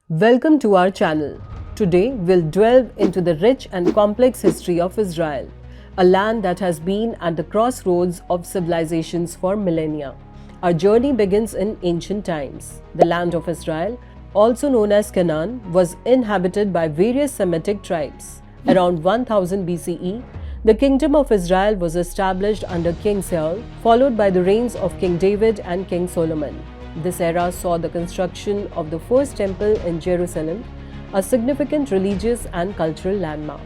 Welcome to our channel. Today we'll delve into the rich and complex history of Israel, a land that has been at the crossroads of civilizations for millennia. Our journey begins in ancient times. The land of Israel, also known as Canaan, was inhabited by various Semitic tribes. Around 1000 BCE, the Kingdom of Israel was established under King Saul, followed by the reigns of King David and King Solomon. This era saw the construction of the first temple in Jerusalem, a significant religious and cultural landmark.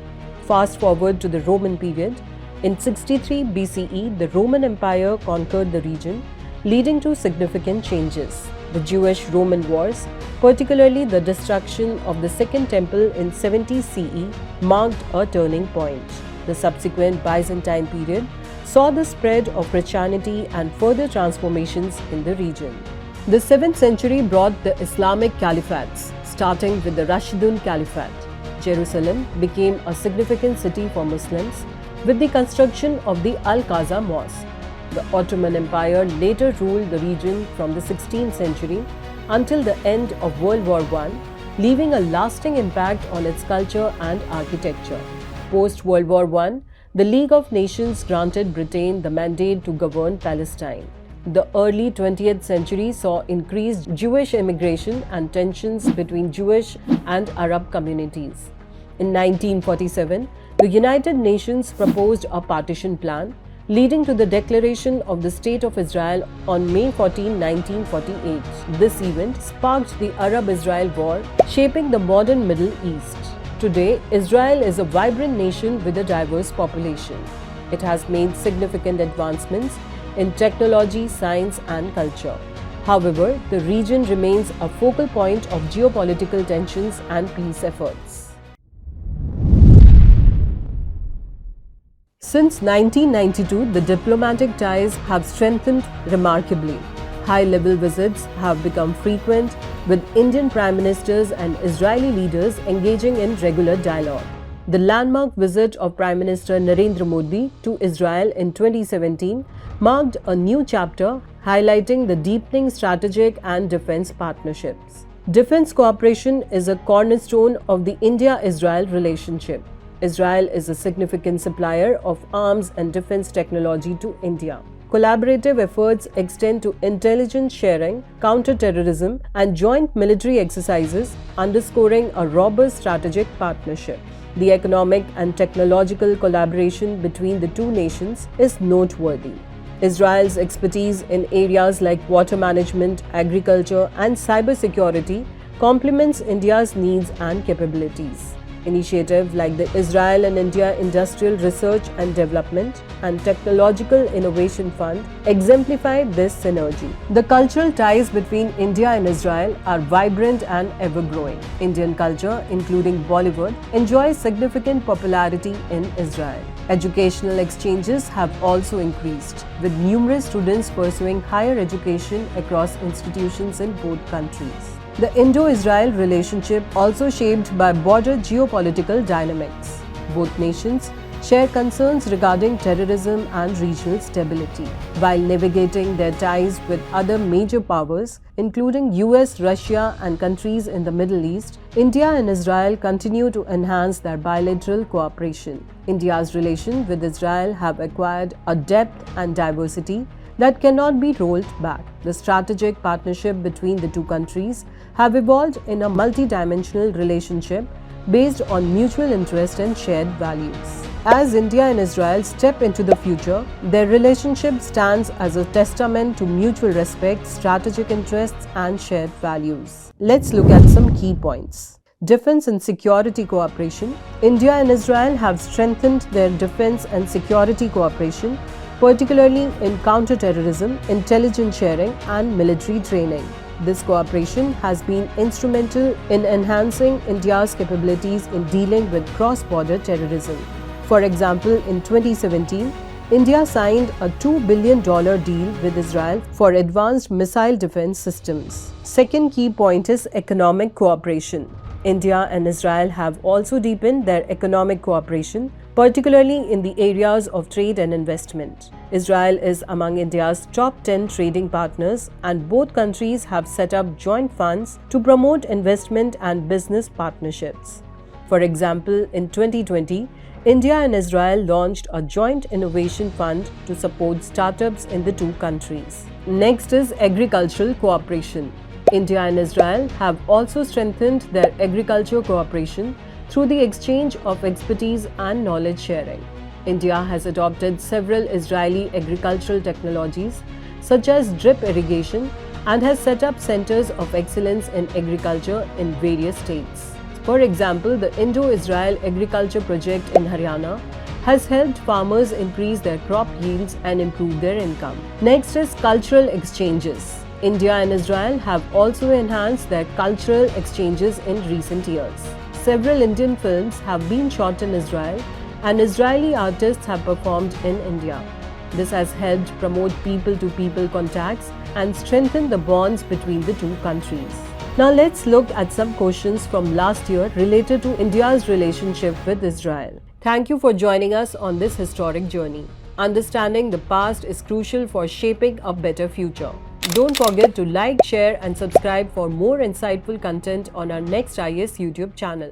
Fast forward to the Roman period. In 63 BCE, the Roman Empire conquered the region, leading to significant changes. The Jewish-Roman Wars, particularly the destruction of the Second Temple in 70 CE, marked a turning point. The subsequent Byzantine period saw the spread of Christianity and further transformations in the region. The 7th century brought the Islamic caliphates, starting with the Rashidun Caliphate. Jerusalem became a significant city for Muslims with the construction of the Al-Aqsa Mosque. The Ottoman Empire later ruled the region from the 16th century until the end of World War I, leaving a lasting impact on its culture and architecture. Post-World War I, the League of Nations granted Britain the mandate to govern Palestine. The early 20th century saw increased Jewish immigration and tensions between Jewish and Arab communities. In 1947, the United Nations proposed a partition plan, leading to the declaration of the State of Israel on May 14, 1948. This event sparked the Arab-Israel War, shaping the modern Middle East. Today, Israel is a vibrant nation with a diverse population. It has made significant advancements in technology, science and culture. However, the region remains a focal point of geopolitical tensions and peace efforts. Since 1992, the diplomatic ties have strengthened remarkably. High-level visits have become frequent, with Indian prime ministers and Israeli leaders engaging in regular dialogue. The landmark visit of Prime Minister Narendra Modi to Israel in 2017 marked a new chapter, highlighting the deepening strategic and defense partnerships. Defense cooperation is a cornerstone of the India-Israel relationship. Israel is a significant supplier of arms and defense technology to India. Collaborative efforts extend to intelligence sharing, counter-terrorism, and joint military exercises, underscoring a robust strategic partnership. The economic and technological collaboration between the two nations is noteworthy. Israel's expertise in areas like water management, agriculture, and cybersecurity complements India's needs and capabilities. Initiatives like the Israel and India Industrial Research and Development and Technological Innovation Fund exemplify this synergy. The cultural ties between India and Israel are vibrant and ever-growing. Indian culture, including Bollywood, enjoys significant popularity in Israel. Educational exchanges have also increased, with numerous students pursuing higher education across institutions in both countries. The Indo-Israel relationship also shaped by broader geopolitical dynamics. Both nations share concerns regarding terrorism and regional stability. While navigating their ties with other major powers, including US, Russia, and countries in the Middle East, India and Israel continue to enhance their bilateral cooperation. India's relations with Israel have acquired a depth and diversity that cannot be rolled back. The strategic partnership between the two countries have evolved in a multi-dimensional relationship based on mutual interest and shared values. As India and Israel step into the future, their relationship stands as a testament to mutual respect, strategic interests, and shared values. Let's look at some key points. Defense and security cooperation. India and Israel have strengthened their defense and security cooperation, particularly in counter-terrorism, intelligence sharing, and military training. This cooperation has been instrumental in enhancing India's capabilities in dealing with cross-border terrorism. For example, in 2017, India signed a $2 billion deal with Israel for advanced missile defense systems. Second key point is economic cooperation. India and Israel have also deepened their economic cooperation particularly in the areas of trade and investment. Israel is among India's top 10 trading partners, and both countries have set up joint funds to promote investment and business partnerships. For example, in 2020, India and Israel launched a joint innovation fund to support startups in the two countries. Next is agricultural cooperation. India and Israel have also strengthened their agriculture cooperation through the exchange of expertise and knowledge sharing. India has adopted several Israeli agricultural technologies such as drip irrigation and has set up centers of excellence in agriculture in various states. For example, the Indo-Israel Agriculture Project in Haryana has helped farmers increase their crop yields and improve their income. Next is cultural exchanges. India and Israel have also enhanced their cultural exchanges in recent years. Several Indian films have been shot in Israel, and Israeli artists have performed in India. This has helped promote people-to-people contacts and strengthen the bonds between the two countries. Now let's look at some questions from last year related to India's relationship with Israel. Thank you for joining us on this historic journey. Understanding the past is crucial for shaping a better future. Don't forget to like, share and subscribe for more insightful content on our next IAS YouTube channel.